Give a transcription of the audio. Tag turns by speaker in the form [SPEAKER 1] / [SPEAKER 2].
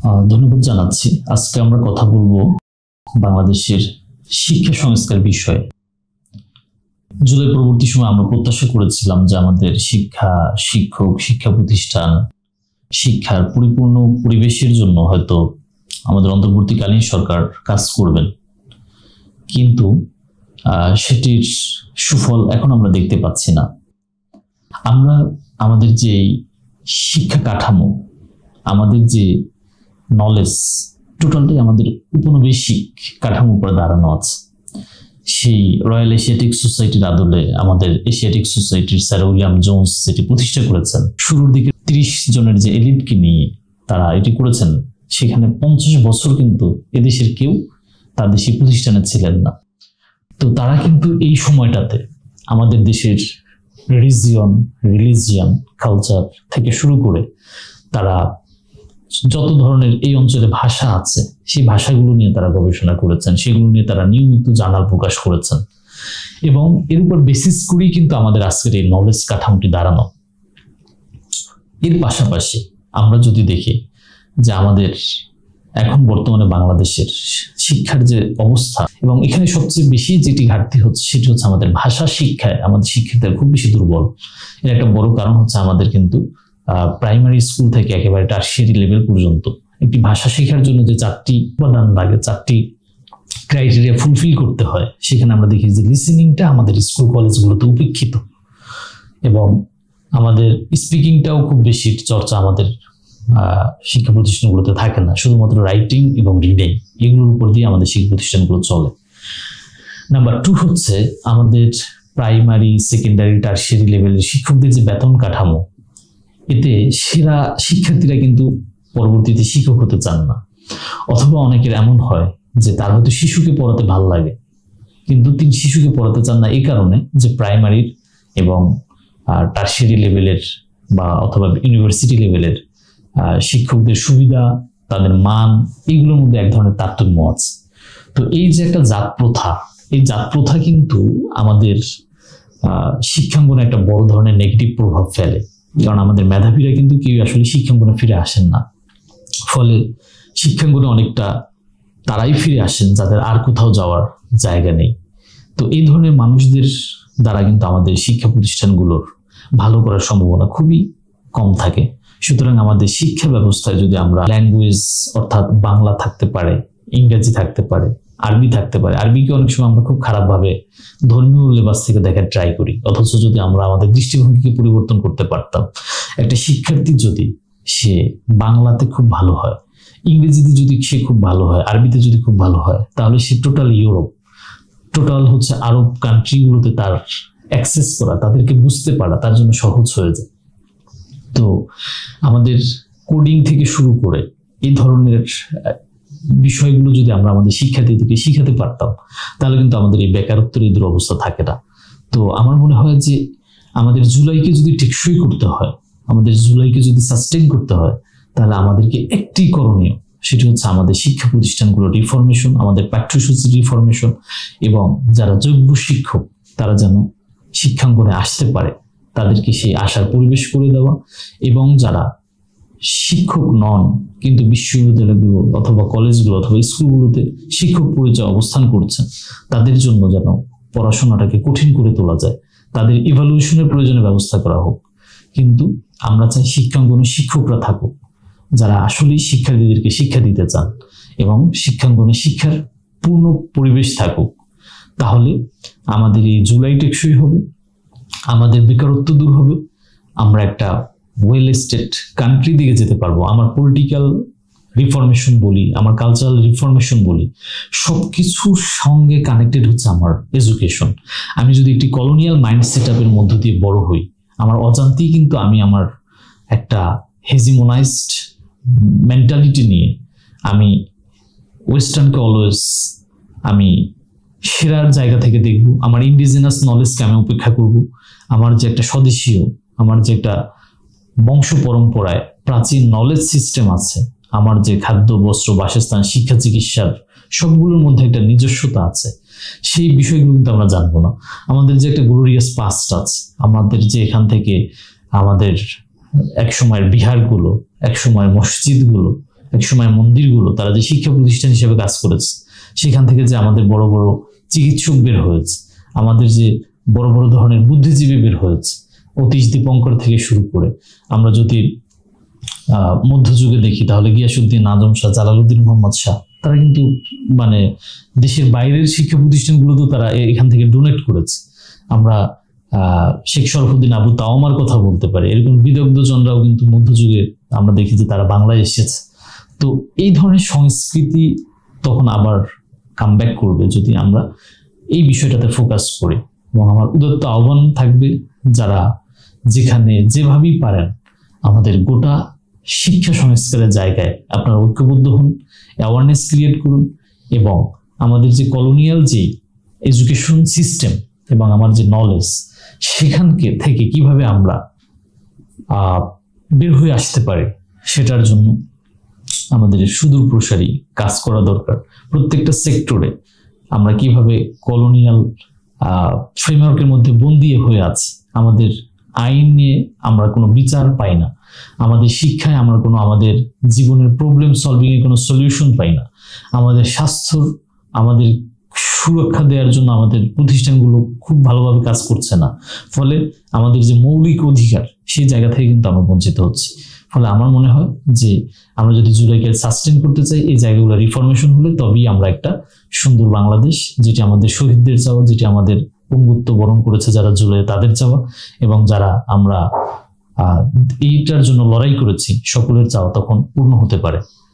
[SPEAKER 1] ধন্যবাদ জানাচ্ছি। আজকে আমরা কথা বলবো বাংলাদেশের শিক্ষা সংস্কার বিষয়ে। জুলাই পরবর্তী সময় আমরা প্রত্যাশা করেছিলাম যে আমাদের শিক্ষক, শিক্ষা প্রতিষ্ঠান, শিক্ষার পরিপূর্ণ পরিবেশের জন্য হয়তো আমাদের অন্তর্বর্তীকালীন সরকার কাজ করবেন, কিন্তু সেটির সুফল এখন আমরা দেখতে পাচ্ছি না। আমরা আমাদের যে শিক্ষা কাঠামো, আমাদের যে নলেজ, টোটালটাই আমাদের উপনিবেশিক কাঠামোর উপর দাঁড়ানো আছে। সেই রয়্যাল এশিয়াটিক সোসাইটির আদলে আমাদের এশিয়াটিক সোসাইটির স্যার উইলিয়াম জোন্স যেটি প্রতিষ্ঠা করেছেন, শুরুর দিকে 30 জনের যে এলিটকে নিয়ে তারা এটি করেছেন, সেখানে 50 বছর কিন্তু এদেশের কেউ তাদের সেই প্রতিষ্ঠানে ছিলেন না। তো তারা কিন্তু এই সময়টাতে আমাদের দেশের রিলিজিয়ন, কালচার থেকে শুরু করে তারা যত ধরনের এই অঞ্চলে ভাষা আছে সেই ভাষাগুলো নিয়ে তারা গবেষণা করেছেন, সেগুলো নিয়ে তারা নিয়মিত জার্নাল প্রকাশ করেছেন, এবং এর উপর বেসিস করেই কিন্তু আমাদের আজকের এই নলেজ কাঠামোটি দাঁড়ানো। এর পাশাপাশি আমরা যদি দেখি যে আমাদের এখন বর্তমানে বাংলাদেশের শিক্ষার যে অবস্থা, এবং এখানে সবচেয়ে বেশি যেটি ঘাটতি হচ্ছে সেটি হচ্ছে আমাদের ভাষা শিক্ষায় আমাদের শিক্ষার্থীরা খুব বেশি দুর্বল। এর একটা বড় কারণ হচ্ছে আমাদের কিন্তু প্রাইমারি স্কুল থেকে একেবারে টারশিয়ারি লেভেল পর্যন্ত একটি ভাষা শেখার জন্য যে 4টি উপাদান লাগে, 4টি ক্রাইটেরিয়া ফুলফিল করতে হয়, সেখানে আমরা দেখি যে লিসেনিংটা আমাদের স্কুল কলেজগুলোতে উপেক্ষিত, এবং আমাদের স্পিকিংটাও খুব বেশি চর্চা আমাদের শিক্ষা প্রতিষ্ঠানগুলোতে থাকে না। শুধুমাত্র রাইটিং এবং রিডিং এগুলোর উপর দিয়ে আমাদের শিক্ষা প্রতিষ্ঠানগুলো চলে। নাম্বার 2 হচ্ছে আমাদের প্রাইমারি, সেকেন্ডারি, টারশিয়ারি লেভেলের শিক্ষকদের যে বেতন কাঠামো, এতে সেরা শিক্ষার্থীরা কিন্তু পরবর্তীতে শিক্ষক হতে চান না, অথবা অনেকের এমন হয় যে তার হয়তো শিশুকে পড়াতে ভালো লাগে, কিন্তু তিনি শিশুকে পড়াতে চান না এই কারণে যে প্রাইমারির এবং টারশিয়ারি লেভেলের বা অথবা ইউনিভার্সিটি লেভেলের শিক্ষকদের সুবিধা, তাদের মান, এগুলোর মধ্যে এক ধরনের তারতম্য আছে। তো এই যে একটা জাত প্রথা, এই জাত প্রথা কিন্তু আমাদের শিক্ষাঙ্গনে একটা বড় ধরনের নেগেটিভ প্রভাব ফেলে, কারণ আমাদের মেধাবীরা কিন্তু কেউ আসলে শিক্ষাঙ্গনে ফিরে আসেন না। ফলে শিক্ষাঙ্গনে অনেকটা তারাই ফিরে আসেন যাদের আর কোথাও যাওয়ার জায়গা নেই। তো এই ধরনের মানুষদের দ্বারা কিন্তু আমাদের শিক্ষা প্রতিষ্ঠানগুলোর ভালো করার সম্ভাবনা খুবই কম থাকে। সুতরাং আমাদের শিক্ষা ব্যবস্থায় যদি আমরা ল্যাঙ্গুয়েজ, অর্থাৎ বাংলা থাকতে পারে, ইংরেজি থাকতে পারে, আরবি থাকতে পারে, আরবিকে অনেক সময় আমরা খুব খারাপভাবে ধর্মীয় লেবাস থেকে দেখার ট্রাই করি, অথচ যদি আমরা আমাদের দৃষ্টিভঙ্গিকে পরিবর্তন করতে পারতাম, একটা শিক্ষার্থী যদি সে বাংলাতে খুব ভালো হয়, ইংরেজিতে যদি সে খুব ভালো হয়, আরবিতে যদি খুব ভালো হয়, তাহলে সে টোটাল ইউরোপ, টোটাল হচ্ছে আরব কান্ট্রিগুলোতে তার অ্যাক্সেস করা, তাদেরকে বুঝতে পারা তার জন্য সহজ হয়ে যায়। তো আমাদের কোডিং থেকে শুরু করে এই ধরনের বিষয়গুলো যদি আমরা আমাদের শিক্ষার্থীদেরকে শিখাতে পারতাম, তাহলে কিন্তু আমাদের এই বেকারত্বের এই দুরবস্থা থাকে না। তো আমার মনে হয় যে আমাদের জুলাইকে যদি টেকসই করতে হয়, আমাদের জুলাইকে যদি সাস্টেইন করতে হয়, তাহলে আমাদেরকে একটি করণীয়, সেটি হচ্ছে আমাদের শিক্ষা প্রতিষ্ঠানগুলোর রিফরমেশন, আমাদের পাঠ্যসূচির রিফরমেশন, এবং যারা যোগ্য শিক্ষক তারা যেন শিক্ষাঙ্গনে আসতে পারে তাদেরকে সেই আশার পরিবেশ করে দেওয়া, এবং যারা শিক্ষক নন কিন্তু বিশ্ববিদ্যালয়গুলো অথবা কলেজগুলো অথবা স্কুলগুলোতে শিক্ষক পরিচয় অবস্থান করছেন, তাদের জন্য যেন পড়াশোনাটাকে কঠিন করে তোলা যায়, তাদের ইভালুয়েশনের প্রয়োজনে ব্যবস্থা করা হোক। কিন্তু আমরা চাই শিক্ষাঙ্গনে শিক্ষকরা থাকুক যারা আসলেই শিক্ষার্থীদেরকে শিক্ষা দিতে চান, এবং শিক্ষাঙ্গনে শিক্ষার পূর্ণ পরিবেশ থাকুক। তাহলে আমাদের এই জুলাই টেকসই হবে, আমাদের বেকারত্ব দূর হবে, আমরা একটা ওয়েল এস্টেড কান্ট্রি দিকে যেতে পারবো। আমার পলিটিক্যাল রিফরমেশন বলি, আমার কালচারাল রিফরমেশন বলি, সবকিছুর সঙ্গে কানেক্টেড হচ্ছে আমার এডুকেশন। আমি যদি একটি কলোনিয়াল মাইন্ড সেট আপের মধ্য দিয়ে বড় হই, আমার অজান্তেই কিন্তু আমি আমার একটা হেজিমোনাইজড মেন্টালিটি নিয়ে আমি ওয়েস্টার্নকে অলওয়েজ আমি সেরার জায়গা থেকে দেখব, আমার ইন্ডিজিনাস নলেজকে আমি উপেক্ষা করব, আমার যে একটা স্বদেশীয়, আমার যে একটা বংশ পরম্পরায় প্রাচীন নলেজ সিস্টেম আছে, আমার যে খাদ্য, বস্ত্র, বাসস্থান, শিক্ষা, চিকিৎসার সবগুলোর মধ্যে একটা নিজস্বতা আছে, সেই বিষয়গুলো কিন্তু আমরা জানবো না। আমাদের যে একটা গ্লোরিয়াস পাস্ট আছে, আমাদের যে এখান থেকে আমাদের এক সময়ের বিহারগুলো, এক সময়ের মসজিদগুলো, একসময় মন্দিরগুলো তারা যে শিক্ষা প্রতিষ্ঠান হিসেবে কাজ করেছে, সেখান থেকে যে আমাদের বড় বড় চিকিৎসক বের হয়েছে, আমাদের যে বড় বড় ধরনের বুদ্ধিজীবী বের হয়েছে, অতীশ দীপঙ্কর থেকে শুরু করে আমরা যদি মধ্যযুগে দেখি তাহলে গিয়াসউদ্দিন আজম শাহ, জালালউদ্দিন মোহাম্মদ শাহ, তারা কিন্তু মানে দেশের বাইরের শিক্ষা প্রতিষ্ঠানগুলোতেও তারা এখান থেকে ডোনেট করেছে। আমরা শেখ শরফুদ্দিন আবু তাওয়ামার কথা বলতে পারি, এরকম বিদগ্ধজনরাও কিন্তু মধ্যযুগে আমরা দেখি যে তারা বাংলায় এসেছে। তো এই ধরনের সংস্কৃতি তখন আবার কামব্যাক করবে যদি আমরা এই বিষয়টাতে ফোকাস করি। এবং আমার উদাত্ত আহ্বান থাকবে, যারা যেখানে যেভাবেই পারেন আমাদের গোটা শিক্ষা সংস্কারের জায়গায় আপনারা ঐক্যবদ্ধ হন, অ্যাওয়ারনেস ক্রিয়েট করুন, এবং আমাদের যে কলোনিয়াল যে এডুকেশন সিস্টেম এবং আমার যে নলেজ, সেখান থেকে কিভাবে আমরা বের হয়ে আসতে পারি সেটার জন্য আমাদের সুদূর প্রসারী কাজ করা দরকার। প্রত্যেকটা সেক্টরে আমরা কিভাবে কলোনিয়াল ফ্রেমওয়ার্কের মধ্যে বন্দী হয়ে আছি, আমাদের আইন নিয়ে আমরা কোনো বিচার পাই না, আমাদের শিক্ষায় আমরা কোনো আমাদের জীবনের প্রবলেম সলভিং এর কোনো সলিউশন পাই না, আমাদের স্বাস্থ্যর আমাদের সুরক্ষা দেওয়ার জন্য আমাদের প্রতিষ্ঠানগুলো খুব ভালোভাবে কাজ করছে না, ফলে আমাদের যে মৌলিক অধিকার সেই জায়গা থেকে কিন্তু আমরা বঞ্চিত হচ্ছি। ফলে আমার মনে হয় যে আমরা যদি জুলাইকে সাস্টেন করতে চাই, এই জায়গাগুলো রিফরমেশন হলে তবেই আমরা একটা সুন্দর বাংলাদেশ, যেটি আমাদের শহীদদের চাওয়া, যেটি আমাদের পঙ্গুত্ব বরণ করেছে যারা জুলাই তাদের চাওয়া, এবং যারা আমরা এইটার জন্য লড়াই করেছি সকলের চাওয়া তখন পূর্ণ হতে পারে।